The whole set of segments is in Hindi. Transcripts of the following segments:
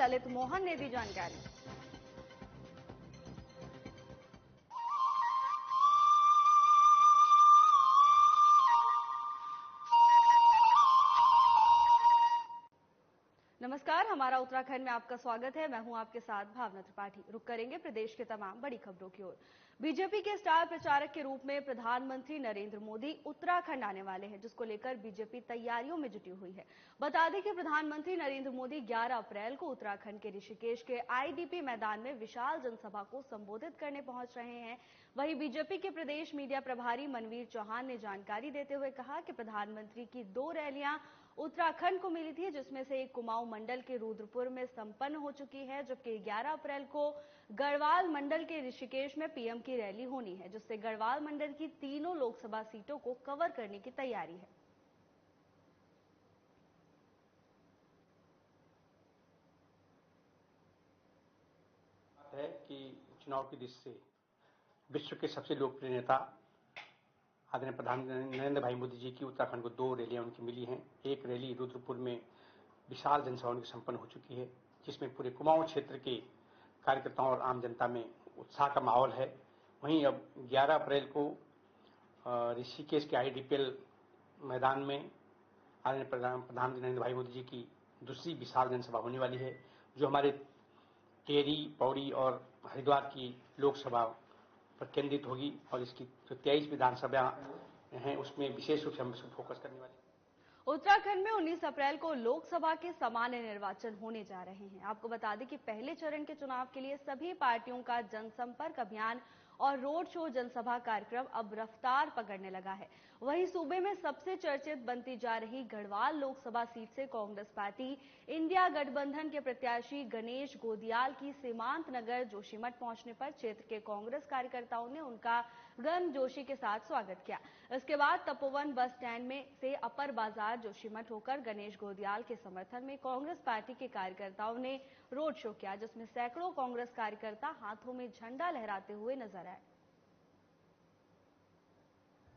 ललित मोहन ने दी जानकारी। नमस्कार, हमारा उत्तराखंड में आपका स्वागत है। मैं हूं आपके साथ भावना त्रिपाठी। रुक करेंगे प्रदेश के तमाम बड़ी खबरों की ओर। बीजेपी के स्टार प्रचारक के रूप में प्रधानमंत्री नरेंद्र मोदी उत्तराखंड आने वाले हैं, जिसको लेकर बीजेपी तैयारियों में जुटी हुई है। बता दें कि प्रधानमंत्री नरेंद्र मोदी 11 अप्रैल को उत्तराखंड के ऋषिकेश के आईडीपी मैदान में विशाल जनसभा को संबोधित करने पहुंच रहे हैं। वहीं बीजेपी के प्रदेश मीडिया प्रभारी मनवीर चौहान ने जानकारी देते हुए कहा कि प्रधानमंत्री की 2 रैलियां उत्तराखंड को मिली थी, जिसमें से एक कुमाऊं मंडल के रुद्रपुर में संपन्न हो चुकी है, जबकि 11 अप्रैल को गढ़वाल मंडल के ऋषिकेश में पीएम की रैली होनी है, जिससे गढ़वाल मंडल की तीनों लोकसभा सीटों को कवर करने की तैयारी है कि चुनाव की दृष्टि से विश्व के सबसे लोकप्रिय नेता आदरणीय प्रधानमंत्री नरेंद्र भाई मोदी जी की उत्तराखंड को 2 रैलियां उनकी मिली हैं। एक रैली रुद्रपुर में विशाल जनसभा उनकी संपन्न हो चुकी है, जिसमें पूरे कुमाऊं क्षेत्र के कार्यकर्ताओं और आम जनता में उत्साह का माहौल है। वहीं अब 11 अप्रैल को ऋषिकेश के आईडीपीएल मैदान में आदरणीय प्रधानमंत्री नरेंद्र भाई मोदी जी की दूसरी विशाल जनसभा होने वाली है, जो हमारे टेहरी, पौड़ी और हरिद्वार की लोकसभा पर केंद्रित होगी। और इसकी जो 23 विधानसभा हैं उसमें विशेष रूप से हम फोकस करने वाले हैं। उत्तराखंड में 19 अप्रैल को लोकसभा के सामान्य निर्वाचन होने जा रहे हैं। आपको बता दें कि पहले चरण के चुनाव के लिए सभी पार्टियों का जनसंपर्क अभियान और रोड शो जनसभा कार्यक्रम अब रफ्तार पकड़ने लगा है। वहीं सूबे में सबसे चर्चित बनती जा रही गढ़वाल लोकसभा सीट से कांग्रेस पार्टी इंडिया गठबंधन के प्रत्याशी गणेश गोदियाल की सीमांत नगर जोशीमठ पहुंचने पर क्षेत्र के कांग्रेस कार्यकर्ताओं ने उनका गर्मजोशी के साथ स्वागत किया। इसके बाद तपोवन बस स्टैंड में से अपर बाजार जोशीमठ होकर गणेश गोदियाल के समर्थन में कांग्रेस पार्टी के कार्यकर्ताओं ने रोड शो किया, जिसमें सैकड़ों कांग्रेस कार्यकर्ता हाथों में झंडा लहराते हुए नजर आए।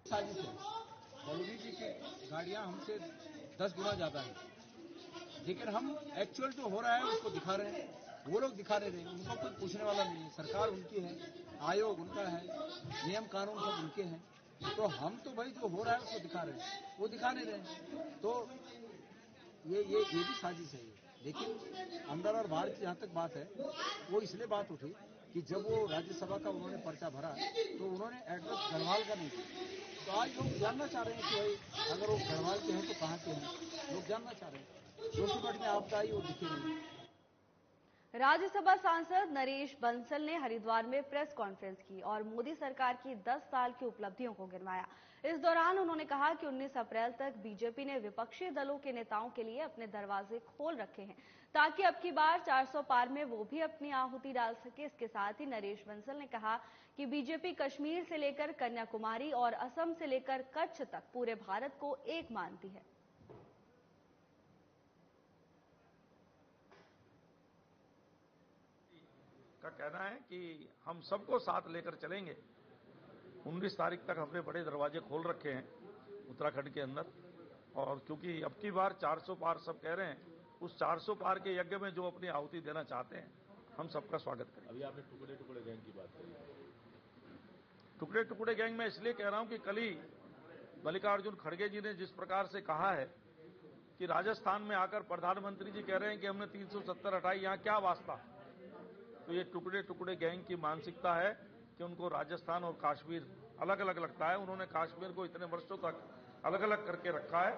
मोदी जी की गाड़ियां हमसे 10 गुना ज्यादा है, लेकिन हम एक्चुअल जो हो रहा है उसको दिखा रहे हैं। वो लोग दिखा रहे हैं, उनको कोई पूछने वाला नहीं है। सरकार उनकी है, आयोग उनका है, नियम कानून सब उनके हैं। तो हम तो भाई जो हो रहा है उसको दिखा रहे हैं, वो दिखा नहीं रहे। तो ये भी साजिश है। लेकिन अंदर और बाहर की जहां तक बात है, वो इसलिए बात उठी कि जब वो राज्यसभा का उन्होंने पर्चा भरा तो उन्होंने एड्रेस गढ़वाल का नहीं दिया। तो आज लोग जानना चाह रहे हैं कि भाई अगर वो गढ़वाल के हैं तो कहां के हैं, लोग जानना चाह रहे हैं। जोशीमठ में आपदा आई, वो दिखे नहीं। राज्यसभा सांसद नरेश बंसल ने हरिद्वार में प्रेस कॉन्फ्रेंस की और मोदी सरकार की 10 साल की उपलब्धियों को गिनवाया। इस दौरान उन्होंने कहा कि 19 अप्रैल तक बीजेपी ने विपक्षी दलों के नेताओं के लिए अपने दरवाजे खोल रखे हैं, ताकि अब की बार 400 पार में वो भी अपनी आहुति डाल सके। इसके साथ ही नरेश बंसल ने कहा कि बीजेपी कश्मीर से लेकर कन्याकुमारी और असम से लेकर कच्छ तक पूरे भारत को एक मानती है। का कहना है कि हम सबको साथ लेकर चलेंगे। 19 तारीख तक हमने बड़े दरवाजे खोल रखे हैं उत्तराखंड के अंदर, और क्योंकि अब की बार 400 पार सब कह रहे हैं, उस 400 पार के यज्ञ में जो अपनी आहुति देना चाहते हैं, हम सबका स्वागत करें। अभी आपने टुकड़े टुकड़े गैंग की बात करी। टुकड़े टुकड़े गैंग में इसलिए कह रहा हूं कि कल ही मल्लिकार्जुन खड़गे जी ने जिस प्रकार से कहा है कि राजस्थान में आकर प्रधानमंत्री जी कह रहे हैं कि हमने 370 हटाई, यहां क्या वास्ता। तो ये टुकड़े टुकड़े गैंग की मानसिकता है कि उनको राजस्थान और कश्मीर अलग अलग लगता है। उन्होंने कश्मीर को इतने वर्षों तक अलग अलग करके रखा है।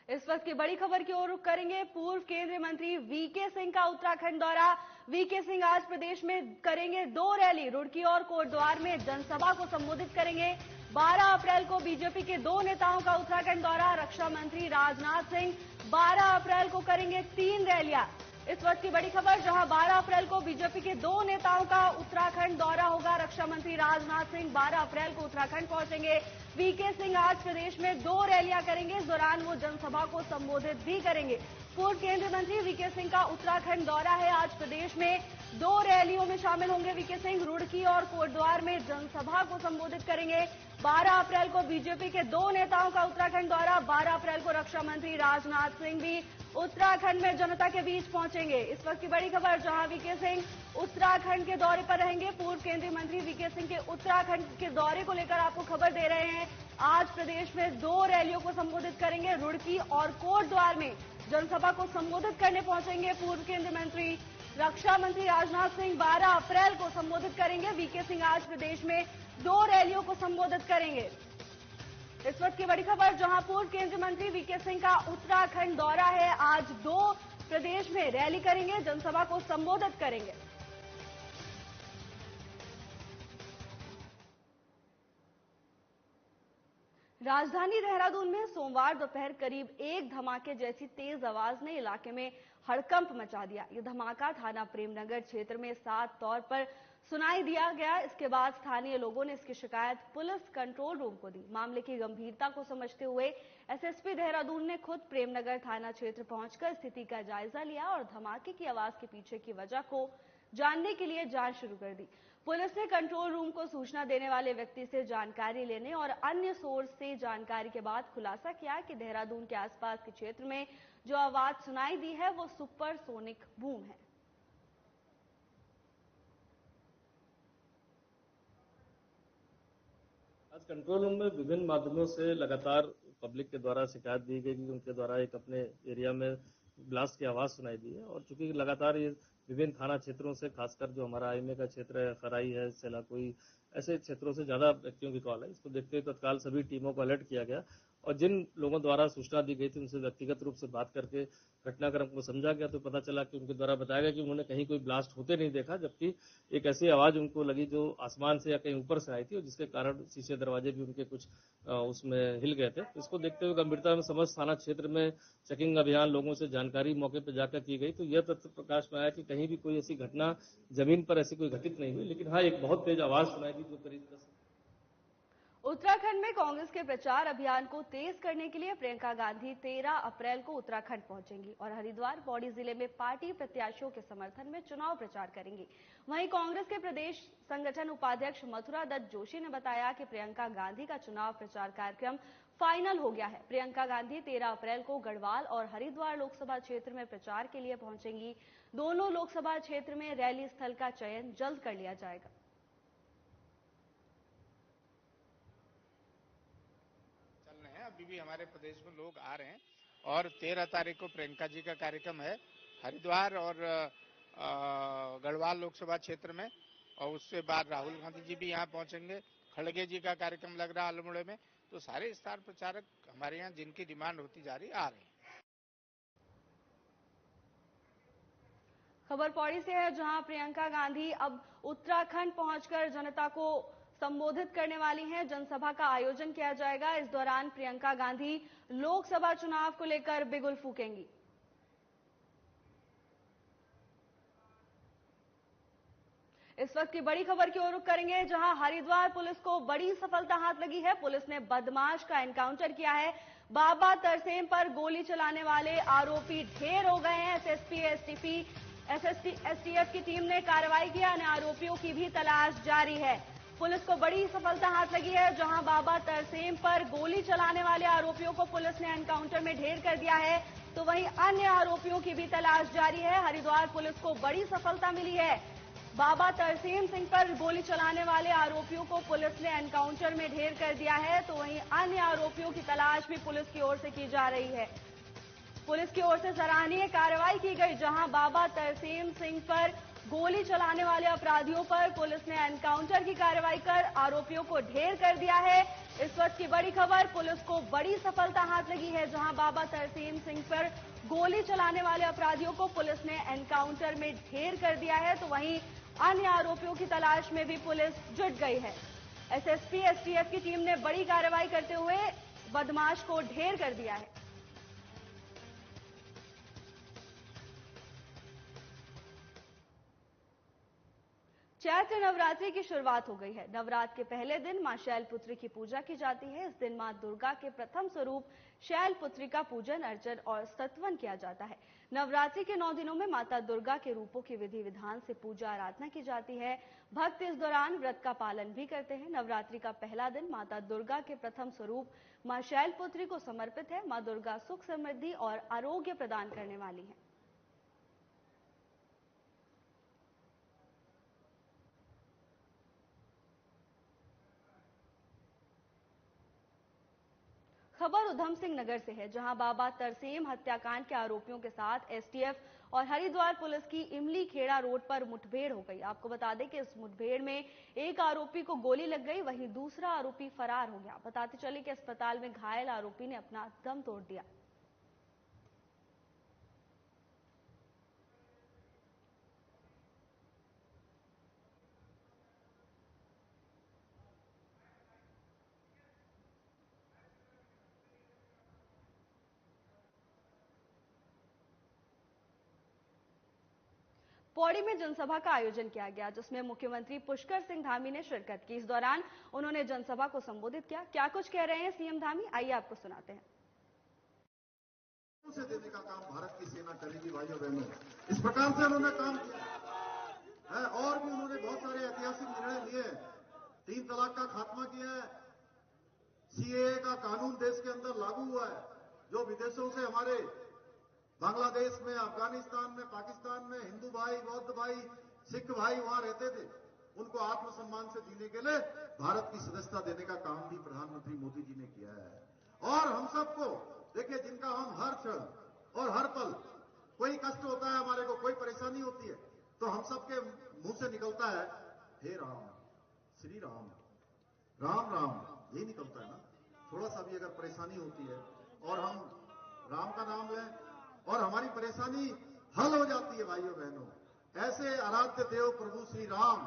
इस वक्त की बड़ी खबर की ओर रुख करेंगे। पूर्व केंद्रीय मंत्री वीके सिंह का उत्तराखंड दौरा। वीके सिंह आज प्रदेश में करेंगे 2 रैली। रुड़की और कोटद्वार में जनसभा को संबोधित करेंगे। 12 अप्रैल को बीजेपी के 2 नेताओं का उत्तराखंड दौरा। रक्षा मंत्री राजनाथ सिंह 12 अप्रैल को करेंगे 3 रैलियां। इस वक्त की बड़ी खबर, जहां 12 अप्रैल को बीजेपी के 2 नेताओं का उत्तराखंड दौरा होगा। रक्षा मंत्री राजनाथ सिंह 12 अप्रैल को उत्तराखंड पहुंचेंगे। वीके सिंह आज प्रदेश में 2 रैलियां करेंगे। इस दौरान वो जनसभा को संबोधित भी करेंगे। पूर्व केंद्रीय मंत्री वीके सिंह का उत्तराखंड दौरा है। आज प्रदेश में 2 रैलियों में शामिल होंगे वीके सिंह। रुड़की और कोटद्वार में जनसभा को संबोधित करेंगे। 12 अप्रैल को बीजेपी के 2 नेताओं का उत्तराखंड दौरा। 12 अप्रैल को रक्षा मंत्री राजनाथ सिंह भी उत्तराखंड में जनता के बीच पहुंचेंगे। इस वक्त की बड़ी खबर, जहां वीके सिंह उत्तराखंड के दौरे पर रहेंगे। पूर्व केंद्रीय मंत्री वीके सिंह के उत्तराखंड के दौरे को लेकर आपको खबर दे रहे हैं। आज प्रदेश में 2 रैलियों को संबोधित करेंगे। रुड़की और कोटद्वार में जनसभा को संबोधित करने पहुंचेंगे पूर्व केंद्रीय मंत्री। रक्षा मंत्री राजनाथ सिंह 12 अप्रैल को संबोधित करेंगे। वीके सिंह आज प्रदेश में 2 रैलियों को संबोधित करेंगे। इस वक्त की बड़ी खबर, जहां पूर्व केंद्रीय मंत्री वीके सिंह का उत्तराखंड दौरा है। आज 2 प्रदेश में रैली करेंगे, जनसभा को संबोधित करेंगे। राजधानी देहरादून में सोमवार दोपहर करीब 1 धमाके जैसी तेज आवाज ने इलाके में हड़कंप मचा दिया। यह धमाका थाना प्रेमनगर क्षेत्र में साफ तौर पर सुनाई दिया गया। इसके बाद स्थानीय लोगों ने इसकी शिकायत पुलिस कंट्रोल रूम को दी। मामले की गंभीरता को समझते हुए एसएसपी देहरादून ने खुद प्रेमनगर थाना क्षेत्र पहुंचकर स्थिति का जायजा लिया और धमाके की आवाज के पीछे की वजह को जानने के लिए जांच शुरू कर दी। पुलिस ने कंट्रोल रूम को सूचना देने वाले व्यक्ति से जानकारी लेने और अन्य सोर्स से जानकारी के बाद खुलासा किया कि देहरादून के आसपास के क्षेत्र में जो आवाज सुनाई दी है वो सुपरसोनिक बूम है। आज कंट्रोल रूम में विभिन्न माध्यमों से लगातार पब्लिक के द्वारा शिकायत दी गई कि उनके द्वारा एक अपने एरिया में ब्लास्ट की आवाज सुनाई दी है और चूंकि लगातार ये विभिन्न थाना क्षेत्रों से, खासकर जो हमारा आईमे का क्षेत्र है, खराई है, सेलाकोई, ऐसे क्षेत्रों से ज्यादा व्यक्तियों की कॉल है। इसको देखते हुए तत्काल सभी टीमों को अलर्ट किया गया और जिन लोगों द्वारा सूचना दी गई थी उनसे व्यक्तिगत रूप से बात करके घटनाक्रम को समझा गया। तो पता चला कि उनके द्वारा बताया गया कि उन्होंने कहीं कोई ब्लास्ट होते नहीं देखा, जबकि एक ऐसी आवाज उनको लगी जो आसमान से या कहीं ऊपर से आई थी और जिसके कारण शीशे दरवाजे भी उनके कुछ उसमें हिल गए थे। इसको देखते हुए गंभीरता में समस्त थाना क्षेत्र में चेकिंग अभियान, लोगों से जानकारी मौके पर जाकर की गई। तो यह तथ्य प्रकाश में आया कि कहीं भी कोई ऐसी घटना जमीन पर ऐसी कोई घटित नहीं हुई, लेकिन हाँ, एक बहुत तेज आवाज सुनाई दी जो करीब 10। उत्तराखंड में कांग्रेस के प्रचार अभियान को तेज करने के लिए प्रियंका गांधी 13 अप्रैल को उत्तराखंड पहुंचेंगी और हरिद्वार, पौड़ी जिले में पार्टी प्रत्याशियों के समर्थन में चुनाव प्रचार करेंगी। वहीं कांग्रेस के प्रदेश संगठन उपाध्यक्ष मथुरा दत्त जोशी ने बताया कि प्रियंका गांधी का चुनाव प्रचार कार्यक्रम फाइनल हो गया है। प्रियंका गांधी 13 अप्रैल को गढ़वाल और हरिद्वार लोकसभा क्षेत्र में प्रचार के लिए पहुंचेंगी। दोनों लोकसभा क्षेत्र में रैली स्थल का चयन जल्द कर लिया जाएगा। अभी भी हमारे प्रदेश में लोग आ रहे हैं और 13 तारीख को प्रियंका जी का कार्यक्रम है हरिद्वार और गढ़वाल लोकसभा क्षेत्र में, और उसके बाद राहुल गांधी जी भी यहाँ पहुंचेंगे। खड़गे जी का कार्यक्रम लग रहा है अल्मोड़े में। तो सारे स्टार प्रचारक हमारे यहाँ जिनकी डिमांड होती जा रही आ रहे हैं। खबर पौड़ी से है, जहां प्रियंका गांधी अब उत्तराखंड पहुंचकर जनता को संबोधित करने वाली हैं। जनसभा का आयोजन किया जाएगा। इस दौरान प्रियंका गांधी लोकसभा चुनाव को लेकर बिगुल फूकेंगी। इस वक्त की बड़ी खबर की ओर रुख करेंगे, जहां हरिद्वार पुलिस को बड़ी सफलता हाथ लगी है। पुलिस ने बदमाश का एनकाउंटर किया है। बाबा तरसेम पर गोली चलाने वाले आरोपी ढेर हो गए हैं। एसटीएफ की टीम ने कार्रवाई किया। अन्य आरोपियों की भी तलाश जारी है। पुलिस को बड़ी सफलता हाथ लगी है, जहां बाबा तरसेम पर गोली चलाने वाले आरोपियों को पुलिस ने एनकाउंटर में ढेर कर दिया है, तो वहीं अन्य आरोपियों की भी तलाश जारी है। हरिद्वार पुलिस को बड़ी सफलता मिली है। बाबा तरसेम सिंह पर गोली चलाने वाले आरोपियों को पुलिस ने एनकाउंटर में ढेर कर दिया है, तो वहीं अन्य आरोपियों की तलाश भी पुलिस की ओर से की जा रही है। पुलिस की ओर से सराहनीय कार्रवाई की गई, जहां बाबा तरसेम सिंह पर गोली चलाने वाले अपराधियों पर पुलिस ने एनकाउंटर की कार्रवाई कर आरोपियों को ढेर कर दिया है। इस वक्त की बड़ी खबर, पुलिस को बड़ी सफलता हाथ लगी है, जहां बाबा तरसेम सिंह पर गोली चलाने वाले अपराधियों को पुलिस ने एनकाउंटर में ढेर कर दिया है, तो वहीं अन्य आरोपियों की तलाश में भी पुलिस जुट गई है। एसएसपी एसटीएफ की टीम ने बड़ी कार्रवाई करते हुए बदमाश को ढेर कर दिया है। चैत्र नवरात्रि की शुरुआत हो गई है। नवरात्र के पहले दिन मां शैलपुत्री की पूजा की जाती है। इस दिन मां दुर्गा के प्रथम स्वरूप शैलपुत्री का पूजन अर्चन और स्तवन किया जाता है। नवरात्रि के 9 दिनों में माता दुर्गा के रूपों की विधि विधान से पूजा आराधना की जाती है। भक्त इस दौरान व्रत का पालन भी करते हैं। नवरात्रि का पहला दिन माता दुर्गा के प्रथम स्वरूप मां शैलपुत्री को समर्पित है। मां दुर्गा सुख समृद्धि और आरोग्य प्रदान करने वाली है। खबर उधम सिंह नगर से है, जहां बाबा तरसेम हत्याकांड के आरोपियों के साथ एसटीएफ और हरिद्वार पुलिस की इमली खेड़ा रोड पर मुठभेड़ हो गई। आपको बता दें कि इस मुठभेड़ में एक आरोपी को गोली लग गई, वहीं दूसरा आरोपी फरार हो गया। बताते चले कि अस्पताल में घायल आरोपी ने अपना दम तोड़ दिया। पौड़ी में जनसभा का आयोजन किया गया, जिसमें मुख्यमंत्री पुष्कर सिंह धामी ने शिरकत की। इस दौरान उन्होंने जनसभा को संबोधित किया। क्या कुछ कह रहे हैं सीएम धामी, आइए आपको सुनाते हैं। से देने का काम भारत की सेना करेगी भाइयों बहनों। इस प्रकार से उन्होंने काम किया है और भी उन्होंने बहुत सारे ऐतिहासिक निर्णय लिए। 3 तलाक का खात्मा किया है, सीएए का कानून देश के अंदर लागू हुआ है। जो विदेशों से हमारे बांग्लादेश में, अफगानिस्तान में, पाकिस्तान में हिंदू भाई, बौद्ध भाई, सिख भाई वहां रहते थे, उनको आत्मसम्मान से जीने के लिए भारत की सदस्यता देने का काम भी प्रधानमंत्री मोदी जी ने किया है। और हम सबको देखिए, जिनका हम हर क्षण और हर पल कोई कष्ट होता है, हमारे को कोई परेशानी होती है, तो हम सबके मुंह से निकलता है हे राम, श्री राम, राम राम, यही निकलता है ना। थोड़ा सा भी अगर परेशानी होती है और हम राम का नाम लें और हमारी परेशानी हल हो जाती है भाइयों बहनों। ऐसे आराध्य देव प्रभु श्री राम,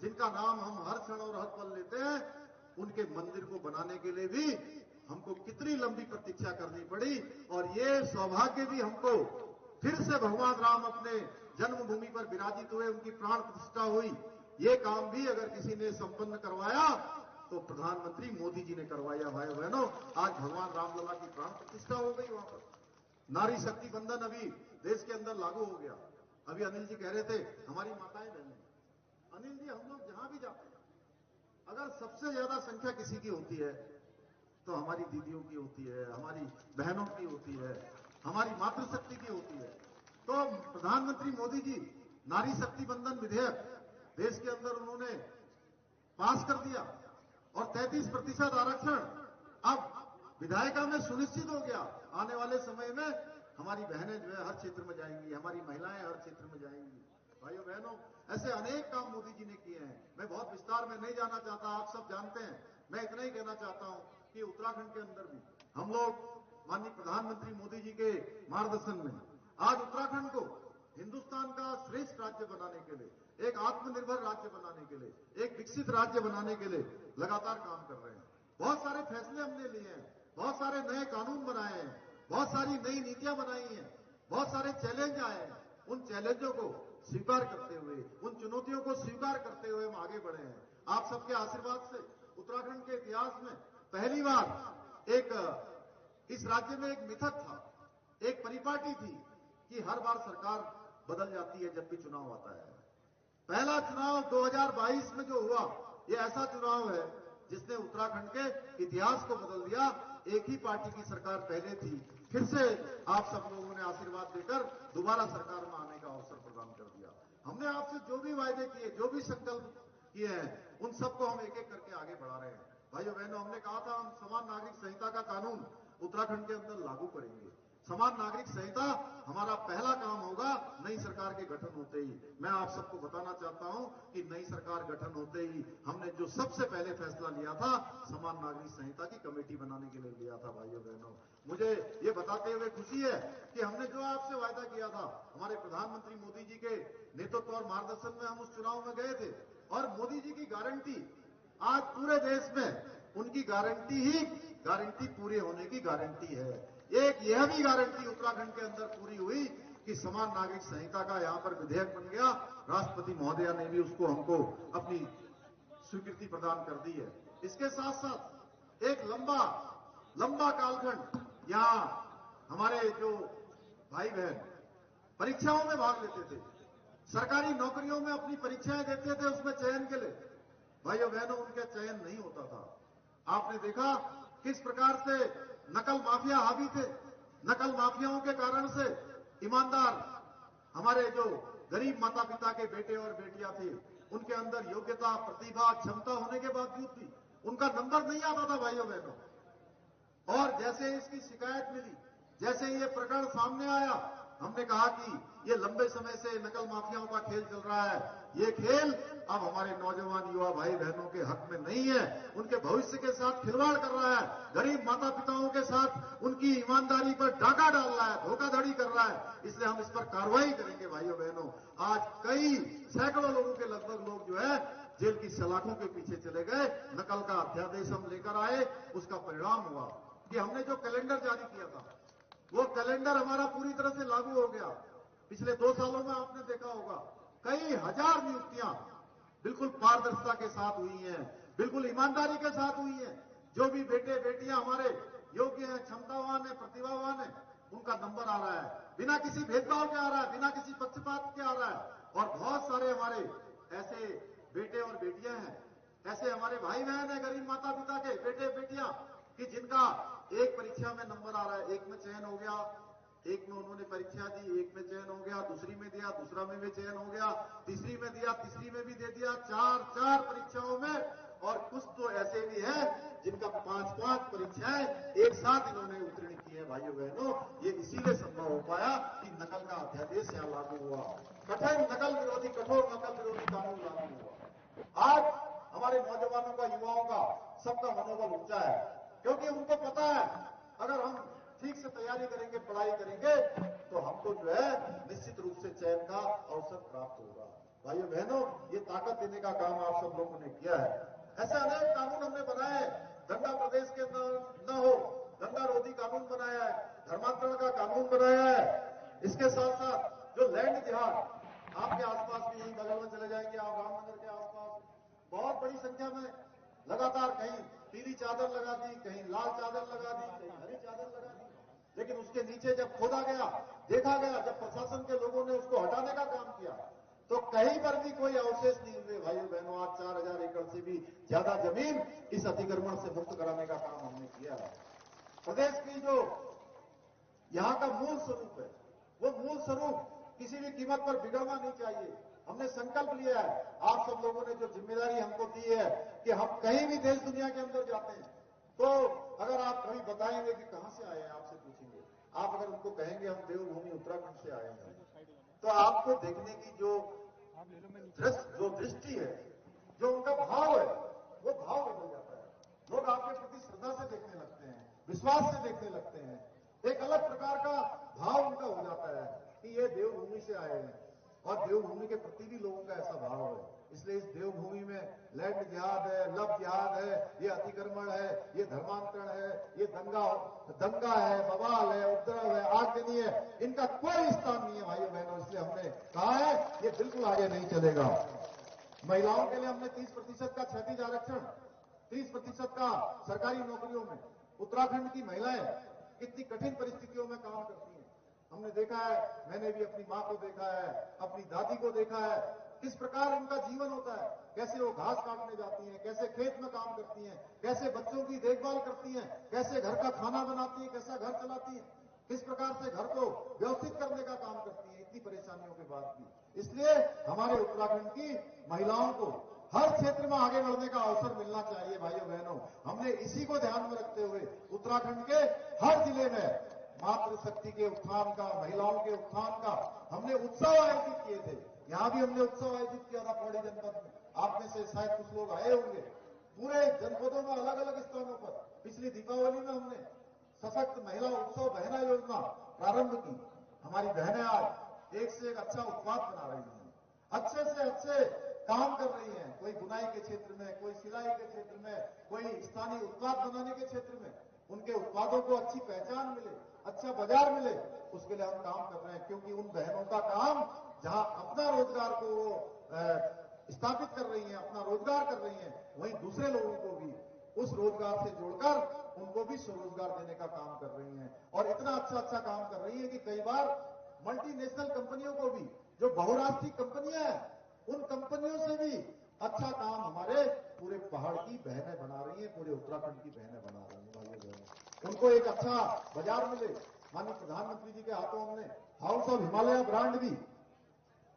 जिनका नाम हम हर क्षण और हर पल लेते हैं, उनके मंदिर को बनाने के लिए भी हमको कितनी लंबी प्रतीक्षा करनी पड़ी। और ये सौभाग्य भी हमको फिर से भगवान राम अपने जन्मभूमि पर विराजित हुए, उनकी प्राण प्रतिष्ठा हुई, ये काम भी अगर किसी ने संपन्न करवाया तो प्रधानमंत्री मोदी जी ने करवाया। भाई बहनों, आज भगवान रामलला की प्राण प्रतिष्ठा हो गई वहां पर। नारी शक्ति बंधन अभी देश के अंदर लागू हो गया। अभी अनिल जी कह रहे थे हमारी माताएं बहनें, अनिल जी हम लोग जहां भी जाते हैं, अगर सबसे ज्यादा संख्या किसी की होती है तो हमारी दीदियों की होती है, हमारी बहनों की होती है, हमारी मातृशक्ति की होती है। तो प्रधानमंत्री मोदी जी नारी शक्ति बंधन विधेयक देश के अंदर उन्होंने पास कर दिया और 33% आरक्षण अब विधायिका में सुनिश्चित हो गया। आने वाले समय में हमारी बहनें जो है हर क्षेत्र में जाएंगी, हमारी महिलाएं हर क्षेत्र में जाएंगी। भाइयों बहनों, ऐसे अनेक काम मोदी जी ने किए हैं। मैं बहुत विस्तार में नहीं जाना चाहता, आप सब जानते हैं। मैं इतना ही कहना चाहता हूं कि उत्तराखंड के अंदर भी हम लोग माननीय प्रधानमंत्री मोदी जी के मार्गदर्शन में आज उत्तराखंड को हिंदुस्तान का श्रेष्ठ राज्य बनाने के लिए, एक आत्मनिर्भर राज्य बनाने के लिए, एक विकसित राज्य बनाने के लिए लगातार काम कर रहे हैं। बहुत सारे फैसले हमने लिए हैं, बहुत सारे नए कानून बनाए हैं, बहुत सारी नई नीतियां बनाई हैं, बहुत सारे चैलेंज आए हैं। उन चैलेंजों को स्वीकार करते हुए, उन चुनौतियों को स्वीकार करते हुए हम आगे बढ़े हैं। आप सबके आशीर्वाद से उत्तराखंड के इतिहास में पहली बार एक इस राज्य में एक मिथक था, एक परिपाटी थी कि हर बार सरकार बदल जाती है जब भी चुनाव आता है। पहला चुनाव 2022 में जो हुआ, ये ऐसा चुनाव है जिसने उत्तराखंड के इतिहास को बदल दिया। एक ही पार्टी की सरकार पहले थी, फिर से आप सब लोगों ने आशीर्वाद देकर दोबारा सरकार में आने का अवसर प्रदान कर दिया। हमने आपसे जो भी वायदे किए, जो भी संकल्प किए हैं, उन सबको हम एक एक करके आगे बढ़ा रहे हैं। भाइयों बहनों, हमने कहा था हम समान नागरिक संहिता का कानून उत्तराखंड के अंदर लागू करेंगे। समान नागरिक संहिता हमारा पहला काम होगा नई सरकार के गठन होते ही। मैं आप सबको बताना चाहता हूं कि नई सरकार गठन होते ही हमने जो सबसे पहले फैसला लिया था, समान नागरिक संहिता की कमेटी बनाने के लिए लिया था। भाइयों बहनों, मुझे ये बताते हुए खुशी है कि हमने जो आपसे वायदा किया था, हमारे प्रधानमंत्री मोदी जी के नेतृत्व और मार्गदर्शन में हम उस चुनाव में गए थे और मोदी जी की गारंटी आज पूरे देश में उनकी गारंटी ही गारंटी पूरी होने की गारंटी है। एक यह भी गारंटी उत्तराखंड के अंदर पूरी हुई कि समान नागरिक संहिता का यहां पर विधेयक बन गया। राष्ट्रपति महोदया ने भी उसको हमको अपनी स्वीकृति प्रदान कर दी है। इसके साथ साथ एक लंबा कालखंड यहां हमारे जो भाई बहन परीक्षाओं में भाग लेते थे, सरकारी नौकरियों में अपनी परीक्षाएं देते थे, उसमें चयन के लिए भाइयों बहनों उनका चयन नहीं होता था। आपने देखा किस प्रकार से नकल माफिया हावी थे। नकल माफियाओं के कारण से ईमानदार हमारे जो गरीब माता पिता के बेटे और बेटियां थे, उनके अंदर योग्यता, प्रतिभा, क्षमता होने के बावजूद भी उनका नंबर नहीं आता था भाइयों बहनों। और जैसे इसकी शिकायत मिली, जैसे ये प्रकरण सामने आया, हमने कहा कि ये लंबे समय से नकल माफियाओं का खेल चल रहा है। ये खेल अब हमारे नौजवान युवा भाई बहनों के हक में नहीं है, उनके भविष्य के साथ खिलवाड़ कर रहा है, गरीब माता पिताओं के साथ उनकी ईमानदारी पर डाका डाल रहा है, धोखाधड़ी कर रहा है। इसलिए हम इस पर कार्रवाई करेंगे भाइयों बहनों। आज कई सैकड़ों लोगों के लगभग लोग जो है जेल की सलाखों के पीछे चले गए। नकल का अध्यादेश हम लेकर आए, उसका परिणाम हुआ कि हमने जो कैलेंडर जारी किया था, वो कैलेंडर हमारा पूरी तरह से लागू हो गया। पिछले 2 सालों में आपने देखा होगा कई हजार नियुक्तियां बिल्कुल पारदर्शिता के साथ हुई हैं, बिल्कुल ईमानदारी के साथ हुई हैं। जो भी बेटे बेटियां हमारे योग्य हैं, क्षमतावान है, प्रतिभावान है, उनका नंबर आ रहा है, बिना किसी भेदभाव के आ रहा है, बिना किसी पक्षपात के आ रहा है। और बहुत सारे हमारे ऐसे बेटे और बेटियां हैं, ऐसे हमारे भाई बहन है, गरीब माता पिता के बेटे बेटियां, कि जिनका एक परीक्षा में नंबर आ रहा है, एक में चयन हो गया, एक में उन्होंने परीक्षा दी, एक में चयन हो गया, दूसरी में दिया, दूसरा में भी चयन हो गया, तीसरी में दिया, तीसरी में भी दे दिया, 4 परीक्षाओं में। और कुछ तो ऐसे भी हैं जिनका 5 परीक्षाएं एक साथ इन्होंने उत्तीर्ण की है भाइयों बहनों। ये इसीलिए संभव हो पाया कि नकल का अध्यादेश यहां लागू हुआ, कठोर नकल विरोधी कानून लागू हुआ। आज हमारे नौजवानों का, युवाओं का, सबका मनोबल ऊंचा है, क्योंकि उनको पता है अगर हम ठीक से तैयारी करेंगे, पढ़ाई करेंगे, तो हमको जो है निश्चित रूप से चयन का अवसर प्राप्त होगा। भाइयों बहनों, ये ताकत देने का काम आप सब लोगों ने किया है। ऐसे अनेक कानून हमने बनाए, दंगा प्रदेश के न हो, दंगा रोधी कानून बनाया है, धर्मांतरण का कानून बनाया है। इसके साथ साथ जो लैंड जिहाद, आपके आसपास भी, यही बगल में चले जाएंगे आप, रामनगर के आसपास बहुत बड़ी संख्या में लगातार कहीं पीली चादर लगा दी, कहीं लाल चादर लगा दी, कहीं हरी चादर लगा दी, लेकिन उसके नीचे जब खोदा गया, देखा गया, जब प्रशासन के लोगों ने उसको हटाने का काम किया, तो कहीं पर भी कोई अवशेष नहीं हुए भाइयों बहनों। आज 4000 एकड़ से भी ज्यादा जमीन इस अतिक्रमण से मुक्त कराने का काम हमने किया है। प्रदेश की जो यहां का मूल स्वरूप है, वो मूल स्वरूप किसी भी कीमत पर बिगड़ना नहीं चाहिए। हमने संकल्प लिया है, आप सब लोगों ने जो जिम्मेदारी हमको दी है कि हम कहीं भी देश दुनिया के अंदर जाते हैं, तो अगर आप कभी बताएंगे कि कहां से आए हैं, आपसे पूछेंगे, आप अगर उनको कहेंगे हम देवभूमि उत्तराखंड से आए हैं, तो आपको देखने की जो दृष्टि है, जो उनका भाव है, वो भाव बदल जाता है। लोग आपके प्रति श्रद्धा से देखने लगते हैं, विश्वास से देखने लगते हैं, एक अलग प्रकार का भाव उनका हो जाता है कि ये देवभूमि से आए हैं। और देवभूमि के प्रति भी लोगों का ऐसा भाव है। इसलिए इस देवभूमि में लैंड जिहाद है, लव जिहाद है, ये अतिक्रमण है, ये धर्मांतरण है, ये दंगा है, बवाल है, उपद्रव है, आगजनी है, इनका कोई स्थान नहीं है भाइयों बहनों। इसलिए हमने कहा है ये बिल्कुल आगे नहीं चलेगा। महिलाओं के लिए हमने 30% का क्षैतिज आरक्षण, 30% का सरकारी नौकरियों में। उत्तराखंड की महिलाएं कितनी कठिन परिस्थितियों में काम करती हैं, हमने देखा है। मैंने भी अपनी मां को देखा है, अपनी दादी को देखा है, किस प्रकार उनका जीवन होता है, कैसे वो घास काटने जाती हैं, कैसे खेत में काम करती हैं, कैसे बच्चों की देखभाल करती हैं, कैसे घर का खाना बनाती हैं, कैसा घर चलाती हैं, किस प्रकार से घर को व्यवस्थित करने का काम करती हैं, इतनी परेशानियों के बाद भी। इसलिए हमारे उत्तराखंड की महिलाओं को हर क्षेत्र में आगे बढ़ने का अवसर मिलना चाहिए भाइयों बहनों। हमने इसी को ध्यान में रखते हुए उत्तराखंड के हर जिले में मातृशक्ति के उत्थान का, महिलाओं के उत्थान का हमने उत्सव आयोजित किए थे। यहां भी हमने उत्सव आयोजित किया था पौड़ी जनपद में, आप में से शायद कुछ लोग आए होंगे। पूरे जनपदों में अलग अलग स्थानों पर पिछली दीपावली में हमने सशक्त महिला उत्सव बहना योजना प्रारंभ की। हमारी बहनें आज एक से एक अच्छा उत्पाद बना रही हैं, अच्छे से अच्छे काम कर रही हैं, कोई बुनाई के क्षेत्र में, कोई सिलाई के क्षेत्र में, कोई स्थानीय उत्पाद बनाने के क्षेत्र में। उनके उत्पादों को अच्छी पहचान मिले, अच्छा बाजार मिले, उसके लिए हम काम कर रहे हैं। क्योंकि उन बहनों का काम जहां अपना रोजगार को स्थापित कर रही हैं, अपना रोजगार कर रही हैं, वहीं दूसरे लोगों को भी उस रोजगार से जोड़कर उनको भी स्वरोजगार देने का काम कर रही हैं। और इतना अच्छा काम कर रही है कि कई बार मल्टीनेशनल कंपनियों को भी, जो बहुराष्ट्रीय कंपनियां हैं, उन कंपनियों से भी अच्छा काम हमारे पूरे पहाड़ की बहनें बना रही हैं, पूरे उत्तराखंड की बहनें बना रही हैं। भाइयों बहनों, उनको एक अच्छा बाजार मिले। माननीय प्रधानमंत्री जी के हाथों हमने हाउस ऑफ हिमालय ब्रांड भी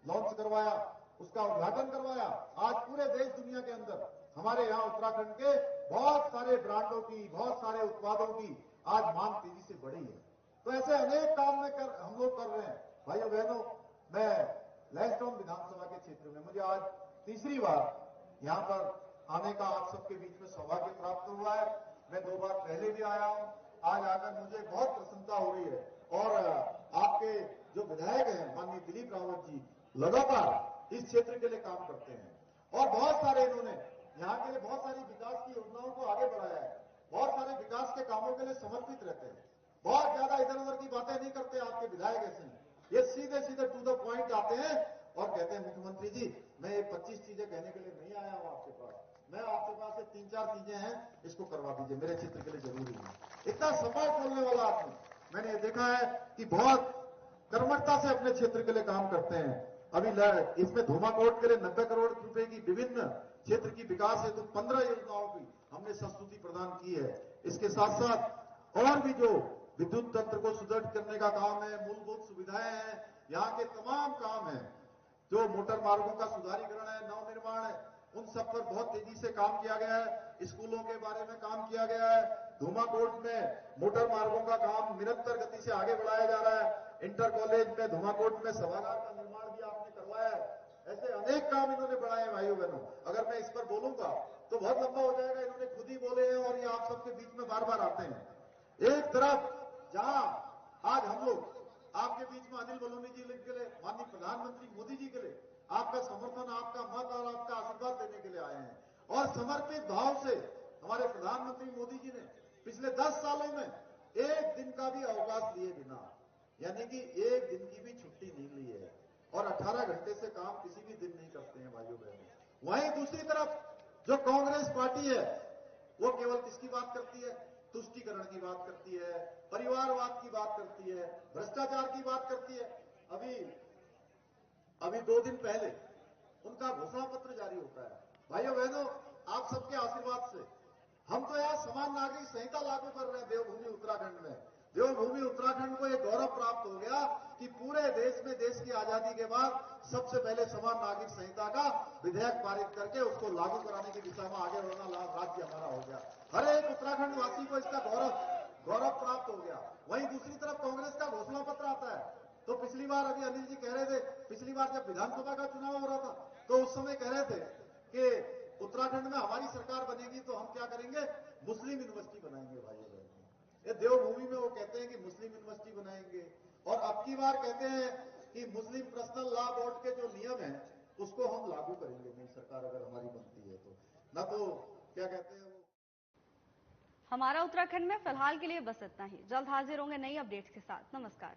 लॉन्च करवाया, उसका उद्घाटन करवाया। आज पूरे देश दुनिया के अंदर हमारे यहाँ उत्तराखंड के बहुत सारे ब्रांडों की, बहुत सारे उत्पादों की आज मांग तेजी से बढ़ी है। तो ऐसे अनेक काम में हम लोग कर रहे हैं। भाइयों बहनों, मैं लैंसडाउन विधानसभा के क्षेत्र में, मुझे आज तीसरी बार यहाँ पर आने का आप सबके बीच में सौभाग्य प्राप्त हुआ है। मैं 2 बार पहले भी आया हूँ, आज आकर मुझे बहुत प्रसन्नता हो रही है। और आपके जो विधायक हैं माननीय दिलीप रावत जी, लगातार इस क्षेत्र के लिए काम करते हैं और बहुत सारे इन्होंने यहाँ के लिए बहुत सारी विकास की योजनाओं को आगे बढ़ाया है। बहुत सारे विकास के कामों के लिए समर्पित रहते हैं। बहुत ज्यादा इधर उधर की बातें नहीं करते आपके विधायक ऐसे हैं। ये सीधे सीधे टू द पॉइंट आते हैं और कहते हैं, मुख्यमंत्री जी, मैं ये 25 चीजें कहने के लिए नहीं आया हूं आपके पास, मैं आपके पास से 3-4 चीजें हैं, इसको करवा दीजिए, मेरे क्षेत्र के लिए जरूरी है। इतना समय बोलने वाला आदमी मैंने ये देखा है कि बहुत कर्मठता से अपने क्षेत्र के लिए काम करते हैं। अभी इसमें धूमाकोट के लिए 90 करोड़ रुपए की विभिन्न क्षेत्र की विकास हेतु 15 योजनाओं की हमने संस्तुति प्रदान की है। इसके साथ साथ और भी जो विद्युत तंत्र को सुदृढ़ करने का काम है, मूलभूत सुविधाएं हैं, यहाँ के तमाम काम है, जो मोटर मार्गों का सुधारीकरण है, नवनिर्माण है, उन सब पर बहुत तेजी से काम किया गया है। स्कूलों के बारे में काम किया गया है। धूमाकोट में मोटर मार्गों का काम निरंतर गति से आगे बढ़ाया जा रहा है। इंटर कॉलेज में धूमाकोट में सभागार का निर्माण भी आपने करवाया है। ऐसे अनेक काम इन्होंने बढ़ाए हैं। भाइयों बहनों, अगर मैं इस पर बोलूंगा तो बहुत लंबा हो जाएगा। इन्होंने खुद ही बोले हैं और ये आप सबके बीच में बार बार आते हैं। एक तरफ जहां आज हम लोग आपके बीच में अनिल बलूनी जी के लिए, माननीय प्रधानमंत्री मोदी जी के लिए आपका समर्थन, आपका मत और आपका आशीर्वाद देने के लिए आए हैं और समर्पित भाव से हमारे प्रधानमंत्री मोदी जी ने पिछले 10 सालों में एक दिन का भी अवकाश लिए बिना, यानी कि एक दिन की भी छुट्टी नहीं ली है और 18 घंटे से काम किसी भी दिन नहीं करते हैं। भाइयों बहनों, वहीं दूसरी तरफ जो कांग्रेस पार्टी है, वो केवल किसकी बात करती है? तुष्टीकरण की बात करती है, परिवारवाद की बात करती है, भ्रष्टाचार की बात करती है। अभी 2 दिन पहले उनका घोषणा पत्र जारी होता है। भाइयों बहनों, आप सबके आशीर्वाद से हम तो यहाँ समान नागरिक संहिता लागू कर रहे हैं देवभूमि उत्तराखंड में। देवभूमि उत्तराखंड को एक गौरव प्राप्त हो गया कि पूरे देश में, देश की आजादी के बाद सबसे पहले समान नागरिक संहिता का विधेयक पारित करके उसको लागू कराने की दिशा में आगे बढ़ना राज्य हमारा हो गया। हर एक उत्तराखंड वासी को इसका गौरव प्राप्त हो गया। वहीं दूसरी तरफ कांग्रेस का घोषणा पत्र आता है। तो पिछली बार अभी अनिल जी कह रहे थे, पिछली बार जब विधानसभा का चुनाव हो रहा था तो उस समय कह रहे थे कि उत्तराखंड में हमारी सरकार बनेगी तो हम क्या करेंगे, मुस्लिम यूनिवर्सिटी बनाएंगे। भाइयों बहनों, ये देवभूमि में वो कहते हैं कि मुस्लिम यूनिवर्सिटी बनाएंगे और अब की बार कहते हैं कि मुस्लिम पर्सनल लॉ बोर्ड के जो नियम है उसको हम लागू करेंगे नई सरकार अगर हमारी बनती है तो। ना तो क्या कहते हैं वो। हमारा उत्तराखंड में फिलहाल के लिए बस इतना ही। जल्द हाजिर होंगे नई अपडेट्स के साथ। नमस्कार।